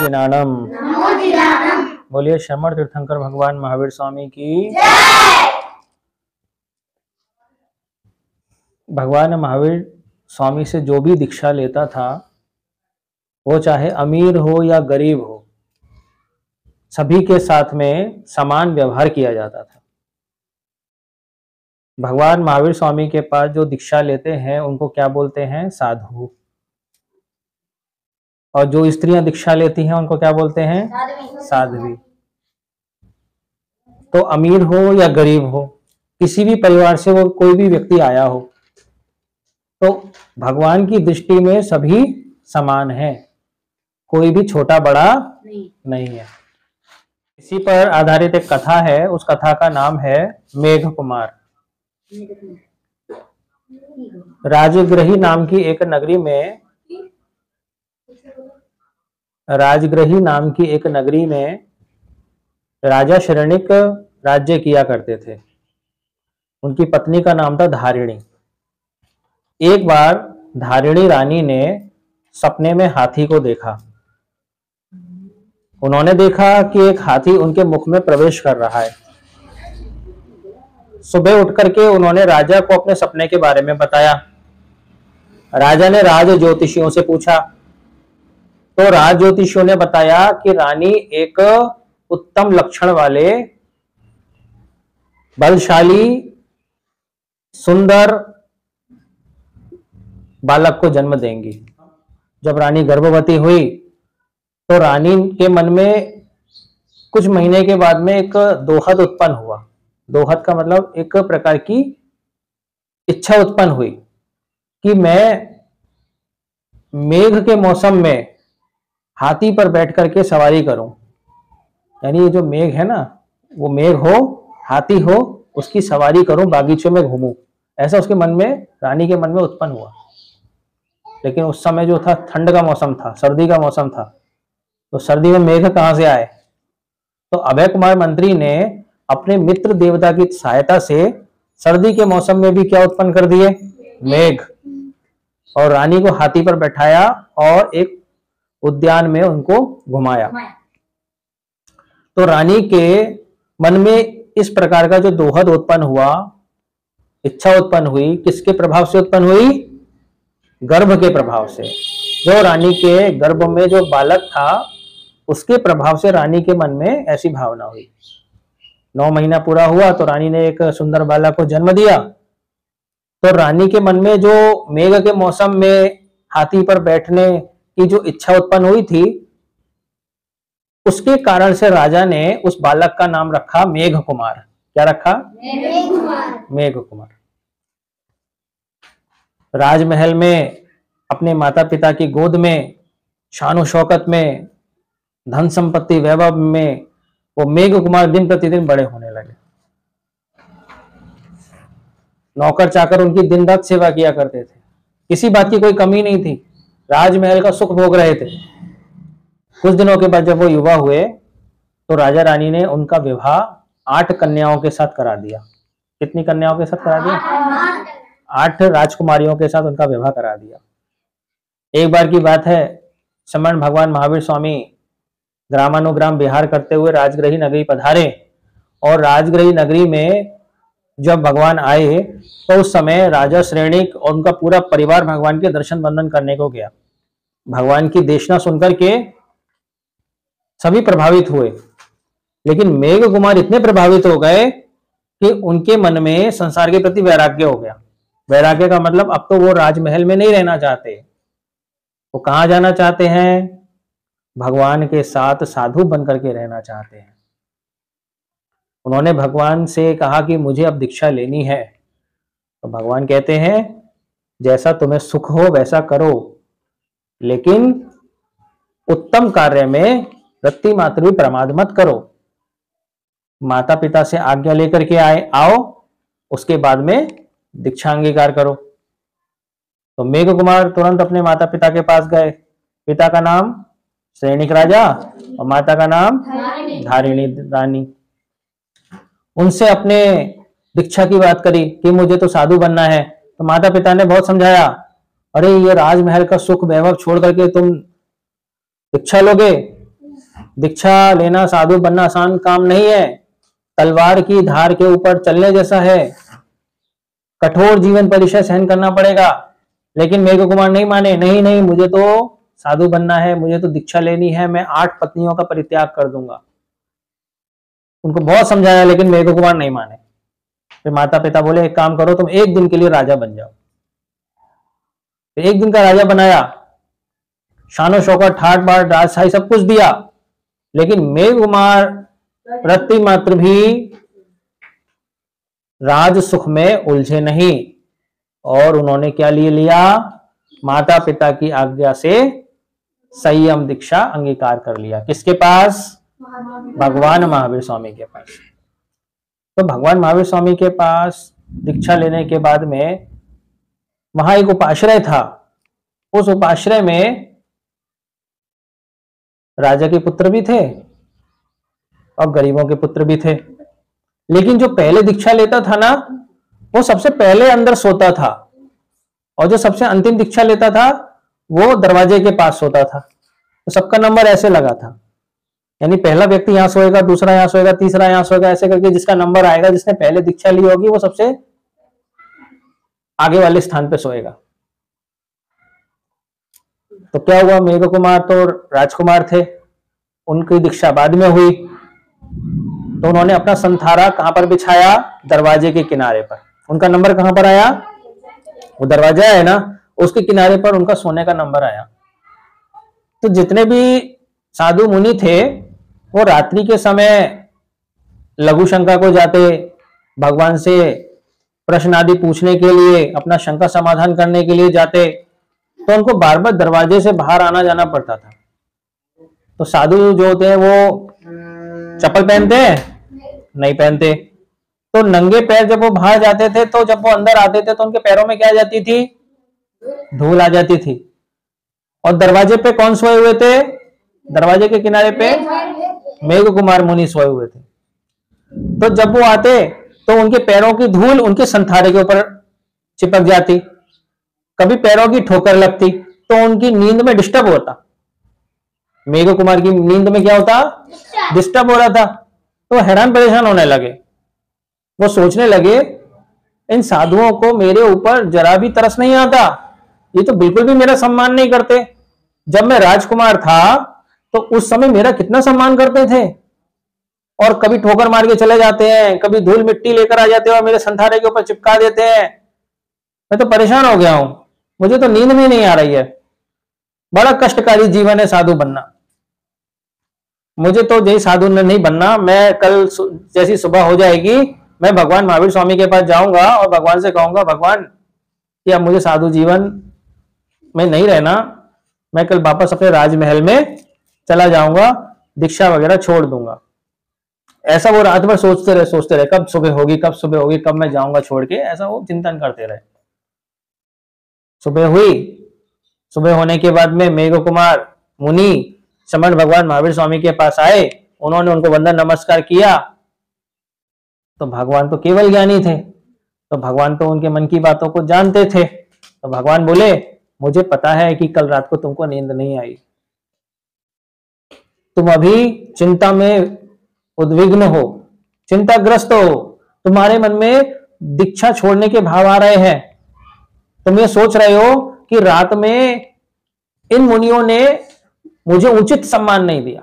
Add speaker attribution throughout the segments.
Speaker 1: जिनाणम। बोलिए शमर तीर्थंकर भगवान महावीर स्वामी की। भगवान महावीर स्वामी से जो भी दीक्षा लेता था, वो चाहे अमीर हो या गरीब हो, सभी के साथ में समान व्यवहार किया जाता था। भगवान महावीर स्वामी के पास जो दीक्षा लेते हैं उनको क्या बोलते हैं? साधु। और जो स्त्रियां दीक्षा लेती हैं उनको क्या बोलते हैं? साध्वी। तो अमीर हो या गरीब हो, किसी भी परिवार से वो कोई भी व्यक्ति आया हो, तो भगवान की दृष्टि में सभी समान है, कोई भी छोटा बड़ा नहीं है। इसी पर आधारित एक कथा है, उस कथा का नाम है मेघ कुमार। राजगृही नाम की एक नगरी में राजा शरणिक राज्य किया करते थे। उनकी पत्नी का नाम था धारिणी। एक बार धारिणी रानी ने सपने में हाथी को देखा। उन्होंने देखा कि एक हाथी उनके मुख में प्रवेश कर रहा है। सुबह उठ करके उन्होंने राजा को अपने सपने के बारे में बताया। राजा ने राज ज्योतिषियों से पूछा, तो राज ज्योतिषियों ने बताया कि रानी एक उत्तम लक्षण वाले, बलशाली, सुंदर बालक को जन्म देंगी। जब रानी गर्भवती हुई तो रानी के मन में कुछ महीने के बाद में एक दोहद उत्पन्न हुआ। दोहद का मतलब एक प्रकार की इच्छा उत्पन्न हुई कि मैं मेघ के मौसम में हाथी पर बैठ करके सवारी करूं। यानी ये जो मेघ है ना, वो मेघ हो, हाथी हो, उसकी सवारी करूं, बागीचों में घूमूं। ऐसा उसके मन में, रानी के मन में उत्पन्न हुआ। लेकिन उस समय जो था ठंड का मौसम था, सर्दी का मौसम था, तो सर्दी में मेघ कहां से आए? तो अभय कुमार मंत्री ने अपने मित्र देवता की सहायता से सर्दी के मौसम में भी क्या उत्पन्न कर दिए? मेघ। और रानी को हाथी पर बैठाया और एक उद्यान में उनको घुमाया। तो रानी के मन में इस प्रकार का जो दोहद उत्पन्न हुआ, इच्छा उत्पन्न हुई, किसके प्रभाव से उत्पन्न हुई? गर्भ के प्रभाव से। जो रानी के गर्भ में जो बालक था, उसके प्रभाव से रानी के मन में ऐसी भावना हुई। 9 महीना पूरा हुआ तो रानी ने एक सुंदर बालक को जन्म दिया। तो रानी के मन में जो मेघ के मौसम में हाथी पर बैठने की जो इच्छा उत्पन्न हुई थी, उसके कारण से राजा ने उस बालक का नाम रखा मेघ कुमार। क्या रखा? मेघ कुमार। राजमहल में अपने माता पिता की गोद में, शान शौकत में, धन संपत्ति वैभव में वो मेघ कुमार दिन प्रतिदिन बड़े होने लगे। नौकर चाकर उनकी दिन रात सेवा किया करते थे, किसी बात की कोई कमी नहीं थी, राजमहल का सुख भोग रहे थे। कुछ दिनों के बाद जब वो युवा हुए तो राजा रानी ने उनका विवाह 8 कन्याओं के साथ करा दिया। कितनी कन्याओं के साथ करा दिया? 8 राजकुमारियों के साथ उनका विवाह करा दिया। एक बार की बात है, समण भगवान महावीर स्वामी ग्रामानुग्राम विहार करते हुए राजगृही नगरी पधारे। और राजगृही नगरी में जब भगवान आए तो उस समय राजा श्रेणिक और उनका पूरा परिवार भगवान के दर्शन वंदन करने को गया। भगवान की देशना सुनकर के सभी प्रभावित हुए, लेकिन मेघ कुमार इतने प्रभावित हो गए कि उनके मन में संसार के प्रति वैराग्य हो गया। वैराग्य का मतलब अब तो वो राजमहल में नहीं रहना चाहते, वो कहां जाना चाहते हैं? भगवान के साथ साधु बनकर के रहना चाहते हैं। उन्होंने भगवान से कहा कि मुझे अब दीक्षा लेनी है। तो भगवान कहते हैं जैसा तुम्हें सुख हो वैसा करो, लेकिन उत्तम कार्य में रत्ती मात्र भी प्रमाद मत करो। माता पिता से आज्ञा लेकर के आओ, उसके बाद में दीक्षा अंगीकार करो। तो मेघ कुमार तुरंत अपने माता पिता के पास गए। पिता का नाम श्रेणिक राजा और माता का नाम धारिणी रानी। उनसे अपने दीक्षा की बात करी कि मुझे तो साधु बनना है। तो माता पिता ने बहुत समझाया, अरे ये राजमहल का सुख वैभव छोड़ करके तुम दीक्षा लोगे दीक्षा लेना, साधु बनना आसान काम नहीं है। तलवार की धार के ऊपर चलने जैसा है। कठोर जीवन परिचय सहन करना पड़ेगा। लेकिन मेघ कुमार नहीं माने, नहीं नहीं, मुझे तो साधु बनना है, मुझे तो दीक्षा लेनी है, मैं 8 पत्नियों का परित्याग कर दूंगा। उनको बहुत समझाया लेकिन मेघ कुमार नहीं माने। फिर माता पिता बोले एक काम करो, तुम एक दिन के लिए राजा बन जाओ। फिर एक दिन का राजा बनाया, शानो शौकत, ठाट बाट, राजशाही सब कुछ दिया। लेकिन मेघ कुमार रत्ती मात्र भी राज सुख में उलझे नहीं, और उन्होंने क्या लिए लिया, माता पिता की आज्ञा से संयम दीक्षा अंगीकार कर लिया। किसके पास? भगवान महावीर स्वामी के पास। तो भगवान महावीर स्वामी के पास दीक्षा लेने के बाद में वहां एक उपाश्रय था। उस उपाश्रय में राजा के पुत्र भी थे और गरीबों के पुत्र भी थे। लेकिन जो पहले दीक्षा लेता था ना, वो सबसे पहले अंदर सोता था, और जो सबसे अंतिम दीक्षा लेता था वो दरवाजे के पास सोता था। तो सबका नंबर ऐसे लगा था, यानी पहला व्यक्ति यहां सोएगा, दूसरा यहां सोएगा, तीसरा यहां सोएगा, ऐसे करके जिसका नंबर आएगा, जिसने पहले दीक्षा ली होगी, वो सबसे आगे वाले स्थान पे सोएगा। तो क्या हुआ, मेघ कुमार तो राजकुमार थे, उनकी दीक्षा बाद में हुई। तो उन्होंने अपना संथारा कहां पर बिछाया? दरवाजे के किनारे पर। उनका नंबर कहां पर आया? वो दरवाजा है ना, उसके किनारे पर उनका सोने का नंबर आया। तो जितने भी साधु मुनि थे वो रात्रि के समय लघु शंका को जाते, भगवान से प्रश्न आदि पूछने के लिए, अपना शंका समाधान करने के लिए जाते, तो उनको बार बार दरवाजे से बाहर आना जाना पड़ता था। तो साधु जो होते हैं वो चप्पल पहनते हैं? नहीं पहनते। तो नंगे पैर जब वो बाहर जाते थे, तो जब वो अंदर आते थे तो उनके पैरों में क्या आ जाती थी? धूल आ जाती थी। और दरवाजे पे कौन सोए हुए थे? दरवाजे के किनारे पे मेघ कुमार मुनि सोए हुए थे। तो जब वो आते तो उनके पैरों की धूल उनके संथारे के ऊपर चिपक जाती, कभी पैरों की ठोकर लगती, तो उनकी नींद में डिस्टर्ब होता। मेघ कुमार की नींद में क्या होता? डिस्टर्ब हो रहा था। तो हैरान परेशान होने लगे। वो सोचने लगे इन साधुओं को मेरे ऊपर जरा भी तरस नहीं आता, ये तो बिल्कुल भी मेरा सम्मान नहीं करते। जब मैं राजकुमार था तो उस समय मेरा कितना सम्मान करते थे, और कभी ठोकर मार के चले जाते हैं, कभी धूल मिट्टी लेकर आ जाते हैं और मेरे संथारे के ऊपर चिपका देते हैं। मैं तो परेशान हो गया हूं, मुझे तो नींद भी नहीं आ रही है। बड़ा कष्टकारी जीवन है साधु बनना। मुझे तो जय साधु नहीं बनना। मैं कल जैसी सुबह हो जाएगी, मैं भगवान महावीर स्वामी के पास जाऊंगा और भगवान से कहूंगा, भगवान कि अब मुझे साधु जीवन में नहीं रहना, मैं कल वापस अपने राजमहल में चला जाऊंगा, दीक्षा वगैरह छोड़ दूंगा। ऐसा वो रात भर सोचते रहे कब सुबह होगी, कब सुबह होगी, कब मैं जाऊंगा छोड़ के, ऐसा वो चिंतन करते रहे। सुबह हुई। सुबह होने के बाद में मेघ कुमार मुनि समर्थ भगवान महावीर स्वामी के पास आए। उन्होंने उनको वंदन नमस्कार किया। तो भगवान तो केवल ज्ञानी थे, तो भगवान तो उनके मन की बातों को जानते थे। तो भगवान बोले, मुझे पता है कि कल रात को तुमको नींद नहीं आई, तुम अभी चिंता में उद्विग्न हो, चिंताग्रस्त हो, तुम्हारे मन में दीक्षा छोड़ने के भाव आ रहे हैं। तुम ये सोच रहे हो कि रात में इन मुनियों ने मुझे उचित सम्मान नहीं दिया,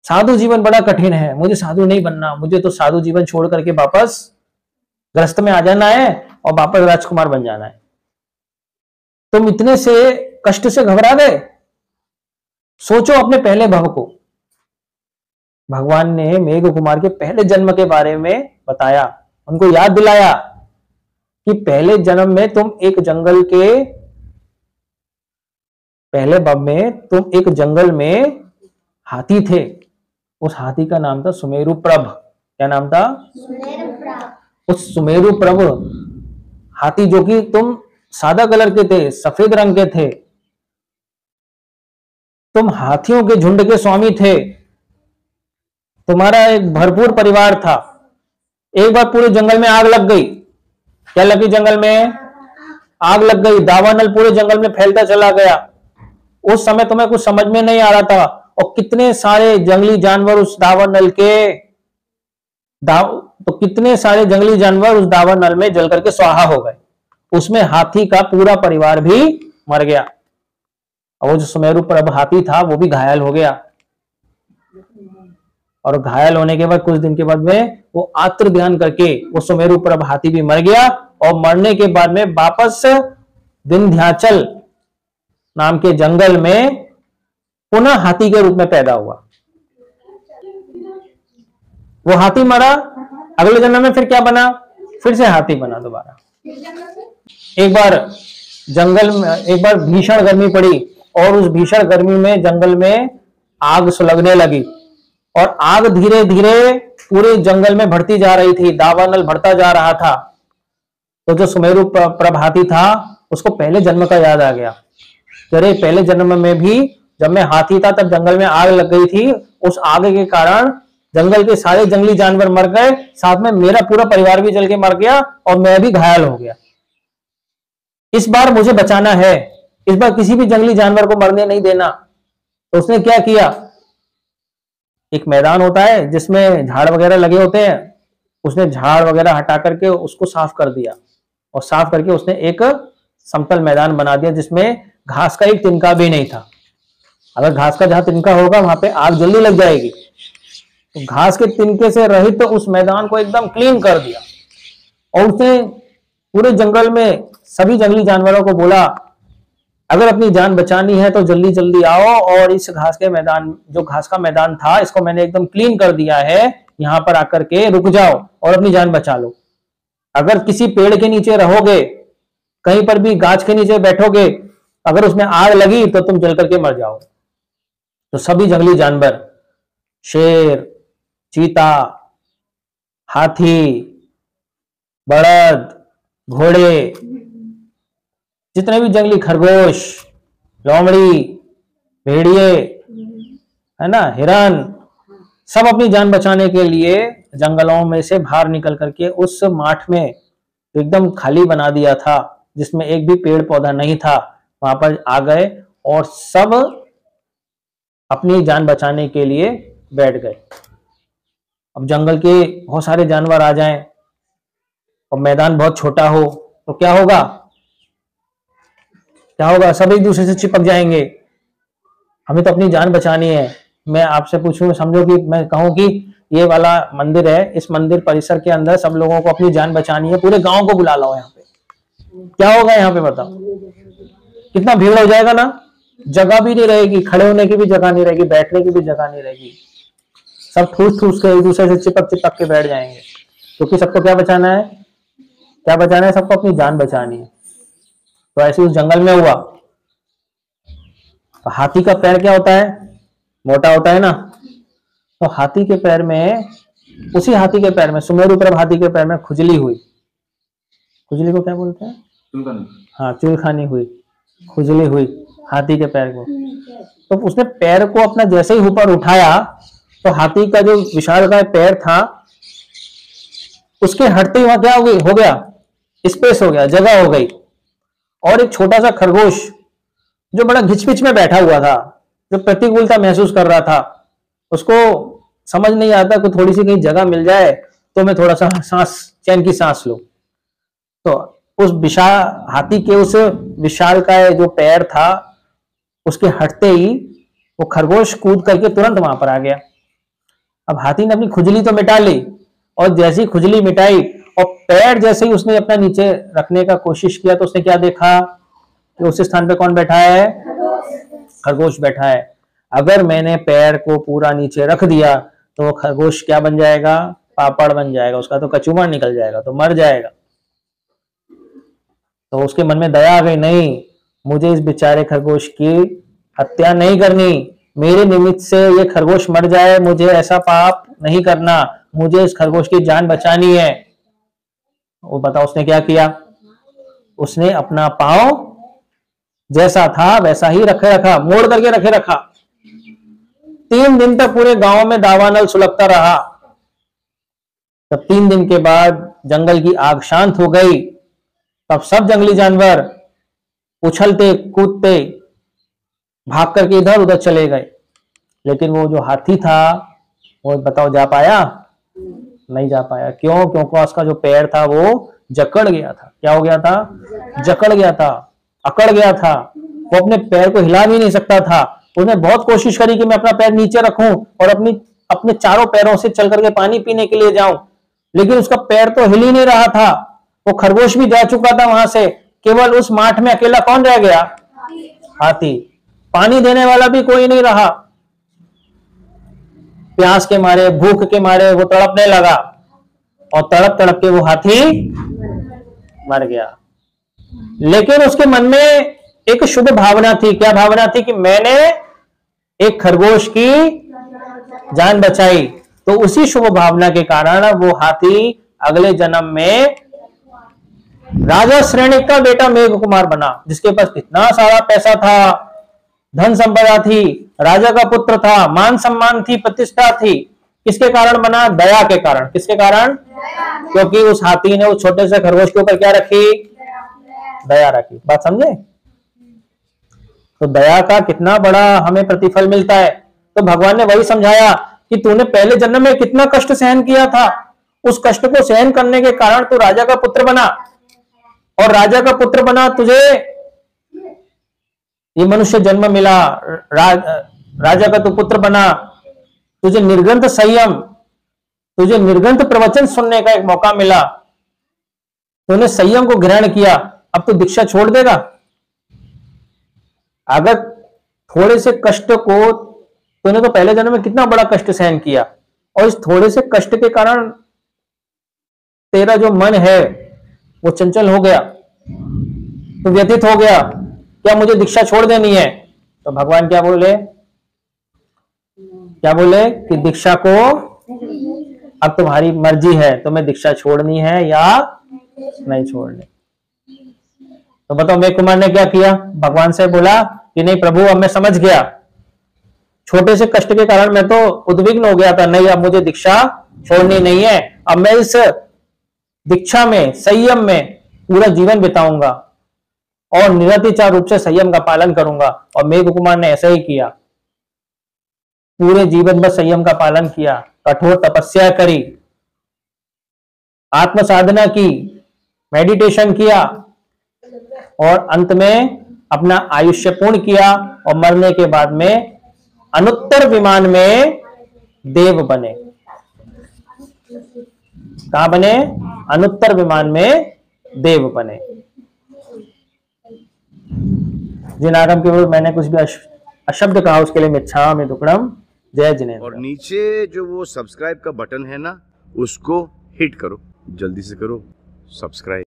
Speaker 1: साधु जीवन बड़ा कठिन है, मुझे साधु नहीं बनना, मुझे तो साधु जीवन छोड़ करके वापस गृहस्थ में आ जाना है और वापस राजकुमार बन जाना है। तुम इतने से कष्ट से घबरा गए? सोचो अपने पहले भव को। भगवान ने मेघ कुमार के पहले जन्म के बारे में बताया, उनको याद दिलाया कि पहले जन्म में तुम एक जंगल के पहले भव में तुम एक जंगल में हाथी थे। उस हाथी का नाम था सुमेरु प्रभ। क्या नाम था? उस सुमेरु प्रभ हाथी, जो कि तुम सादा कलर के थे, सफेद रंग के थे, तुम हाथियों के झुंड के स्वामी थे, तुम्हारा एक भरपूर परिवार था। एक बार पूरे जंगल में आग लग गई। क्या लगी? जंगल में आग लग गई, दावानल पूरे जंगल में फैलता चला गया। उस समय तुम्हें कुछ समझ में नहीं आ रहा था, और कितने सारे जंगली जानवर उस दावानल के तो कितने सारे जंगली जानवर उस दावानल में जल करके स्वाहा हो गए। उसमें हाथी का पूरा परिवार भी मर गया और वो जो सुमेरु प्रभ हाथी था वो भी घायल हो गया। और घायल होने के बाद कुछ दिन के बाद में वो आत्र ध्यान करके वो सुमेरु प्रभ हाथी भी मर गया और मरने के बाद में वापस विंध्याचल नाम के जंगल में पुनः हाथी के रूप में पैदा हुआ। वो हाथी मरा, अगले जन्म में फिर क्या बना, फिर से हाथी बना दोबारा। एक बार जंगल में एक बार भीषण गर्मी पड़ी और उस भीषण गर्मी में जंगल में आग सुलगने लगी और आग धीरे धीरे पूरे जंगल में बढ़ती जा रही थी, दावानल बढ़ता जा रहा था। तो जो सुमेरु प्रभ हाथी था उसको पहले जन्म का याद आ गया। अरे पहले जन्म में भी जब मैं हाथी था तब जंगल में आग लग गई थी, उस आग के कारण जंगल के सारे जंगली जानवर मर गए, साथ में मेरा पूरा परिवार भी जल के मर गया और मैं भी घायल हो गया। इस बार मुझे बचाना है, इस बार किसी भी जंगली जानवर को मरने नहीं देना। तो उसने क्या किया, एक मैदान होता है जिसमें झाड़ वगैरह लगे होते हैं, उसने झाड़ वगैरह हटा करके उसको साफ कर दिया और साफ करके उसने एक समतल मैदान बना दिया जिसमें घास का एक तिनका भी नहीं था। अगर घास का जहां तिनका होगा वहां पे आग जल्दी लग जाएगी, तो घास के तिनके से रहित तो उस मैदान को एकदम क्लीन कर दिया और उसने पूरे जंगल में सभी जंगली जानवरों को बोला अगर अपनी जान बचानी है तो जल्दी जल्दी आओ और इस घास के मैदान, जो घास का मैदान था, इसको मैंने एकदम क्लीन कर दिया है, यहां पर आकर के रुक जाओ और अपनी जान बचा लो। अगर किसी पेड़ के नीचे रहोगे, कहीं पर भी गाछ के नीचे बैठोगे, अगर उसमें आग लगी तो तुम जल करके मर जाओ। तो सभी जंगली जानवर, शेर, चीता, हाथी, बड़द, घोड़े, जितने भी जंगली खरगोश, लोमड़ी, भेड़िए, है ना, हिरन, सब अपनी जान बचाने के लिए जंगलों में से बाहर निकल करके उस माठ में तो एकदम खाली बना दिया था जिसमें एक भी पेड़ पौधा नहीं था, वहां पर आ गए और सब अपनी जान बचाने के लिए बैठ गए। अब जंगल के बहुत सारे जानवर आ जाएं और मैदान बहुत छोटा हो तो क्या होगा, सब एक दूसरे से चिपक जाएंगे। हमें तो अपनी जान बचानी है। मैं आपसे पूछूं, समझो कि मैं कहूं कि ये वाला मंदिर है, इस मंदिर परिसर के अंदर सब लोगों को अपनी जान बचानी है, पूरे गांव को बुला लाओ यहाँ पे, क्या होगा यहाँ पे बताओ, कितना भीड़ हो जाएगा ना, जगह भी नहीं रहेगी, खड़े होने की भी जगह नहीं रहेगी, बैठने की भी जगह नहीं रहेगी, सब ठूस ठूस के एक दूसरे से चिपक चिपक के बैठ जाएंगे, क्योंकि सबको क्या बचाना है, सबको अपनी जान बचानी है। तो ऐसे उस जंगल में हुआ। तो हाथी का पैर क्या होता है, मोटा होता है ना, तो हाथी के पैर में, उसी हाथी के पैर में, सुमेरु प्रभ हाथी के पैर में खुजली हुई। खुजली को क्या बोलते हैं, हाँ, चूलखानी हुई, खुजली हुई हाथी के पैर को। तो उसने पैर को अपना जैसे ही ऊपर उठाया तो हाथी का जो विशालकाय पैर था उसके हटते ही वहां क्या हो गया, स्पेस हो गया, जगह हो गई। और एक छोटा सा खरगोश जो बड़ा घिचपिच में बैठा हुआ था, जो प्रतिकूलता महसूस कर रहा था, उसको समझ नहीं आता कि थोड़ी सी कहीं जगह मिल जाए तो मैं थोड़ा सा चैन की सांस लूं। तो उस विशाल हाथी के उस विशाल का जो पैर था उसके हटते ही वो खरगोश कूद करके तुरंत वहां पर आ गया। अब हाथी ने अपनी खुजली तो मिटा ली और जैसी खुजली मिटाई और पैर जैसे ही उसने अपना नीचे रखने का कोशिश किया तो उसने क्या देखा कि उस स्थान पे कौन बैठा है, खरगोश बैठा है। अगर मैंने पैर को पूरा नीचे रख दिया तो वो खरगोश क्या बन जाएगा, पापड़ बन जाएगा, उसका तो कचूमर निकल जाएगा, तो मर जाएगा। तो उसके मन में दया आ गई, नहीं, मुझे इस बेचारे खरगोश की हत्या नहीं करनी, मेरे निमित्त से ये खरगोश मर जाए, मुझे ऐसा पाप नहीं करना, मुझे इस खरगोश की जान बचानी है। वो बताओ उसने क्या किया, उसने अपना पांव जैसा था वैसा ही रखे रखा, मोड़ करके रखे रखा। 3 दिन तक पूरे गांव में दावानल सुलगता रहा। तब 3 दिन के बाद जंगल की आग शांत हो गई। तब सब जंगली जानवर उछलते कूदते भाग करके इधर उधर चले गए। लेकिन वो जो हाथी था वो बताओ जा पाया? नहीं जा पाया। क्यों? क्योंकि उसका जो पैर था वो जकड़ गया था। क्या हो गया था? जकड़ गया था, अकड़ गया था। वो अपने पैर को हिला भी नहीं सकता था। उसने बहुत कोशिश करी कि मैं अपना पैर नीचे रखूं और अपने चारों पैरों से चल करके पानी पीने के लिए जाऊं, लेकिन उसका पैर तो हिल ही नहीं रहा था। वो खरगोश भी जा चुका था वहां से। केवल उस माठ में अकेला कौन रह गया? हाथी। पानी देने वाला भी कोई नहीं रहा। प्यास के मारे, भूख के मारे वो तड़पने लगा और तड़प तड़प के वो हाथी मर गया। लेकिन उसके मन में एक शुभ भावना थी। क्या भावना थी? कि मैंने एक खरगोश की जान बचाई। तो उसी शुभ भावना के कारण वो हाथी अगले जन्म में राजा श्रेणी का बेटा मेघ कुमार बना, जिसके पास कितना सारा पैसा था, धन संपदा थी, राजा का पुत्र था, मान सम्मान थी, प्रतिष्ठा थी। किसके कारण बना? दया के कारण। किसके कारण? क्योंकि उस हाथी ने उस छोटे से खरगोश के ऊपर क्या रखी? दया रखी। बात समझे? तो दया का कितना बड़ा हमें प्रतिफल मिलता है। तो भगवान ने वही समझाया कि तूने पहले जन्म में कितना कष्ट सहन किया था, उस कष्ट को सहन करने के कारण तू राजा का पुत्र बना, और राजा का पुत्र बना, तुझे ये मनुष्य जन्म मिला, राजा का तू पुत्र बना, तुझे निर्ग्रंथ संयम, तुझे निर्ग्रंथ प्रवचन सुनने का एक मौका मिला, तूने संयम को ग्रहण किया। अब तू दीक्षा छोड़ देगा? अगर थोड़े से कष्ट को, तूने तो पहले जन्म में कितना बड़ा कष्ट सहन किया, और इस थोड़े से कष्ट के कारण तेरा जो मन है वो चंचल हो गया, तो व्यथित हो गया, क्या मुझे दीक्षा छोड़ देनी है? तो भगवान क्या बोले? क्या बोले? कि दीक्षा को अब तुम्हारी मर्जी है, तुम्हें दीक्षा छोड़नी है या नहीं छोड़नी। तो बताओ मेघ कुमार ने क्या किया? भगवान से बोला कि नहीं प्रभु, अब मैं समझ गया, छोटे से कष्ट के कारण मैं तो उद्विग्न हो गया था, नहीं अब मुझे दीक्षा छोड़नी नहीं है, अब मैं इस दीक्षा में, संयम में पूरा जीवन बिताऊंगा और निरतिचार रूप से संयम का पालन करूंगा। और मेघ कुमार ने ऐसा ही किया, पूरे जीवन में संयम का पालन किया, कठोर तपस्या करी, आत्म साधना की, मेडिटेशन किया, और अंत में अपना आयुष्य पूर्ण किया, और मरने के बाद में अनुत्तर विमान में देव बने। कहां बने? अनुत्तर विमान में देव बने। जिन आगम के ऊपर मैंने कुछ भी अशब्द कहा उसके लिए मिच्छामि दुक्कडम। जय जिनेंद्र।
Speaker 2: और नीचे जो वो सब्सक्राइब का बटन है ना, उसको हिट करो, जल्दी से करो सब्सक्राइब।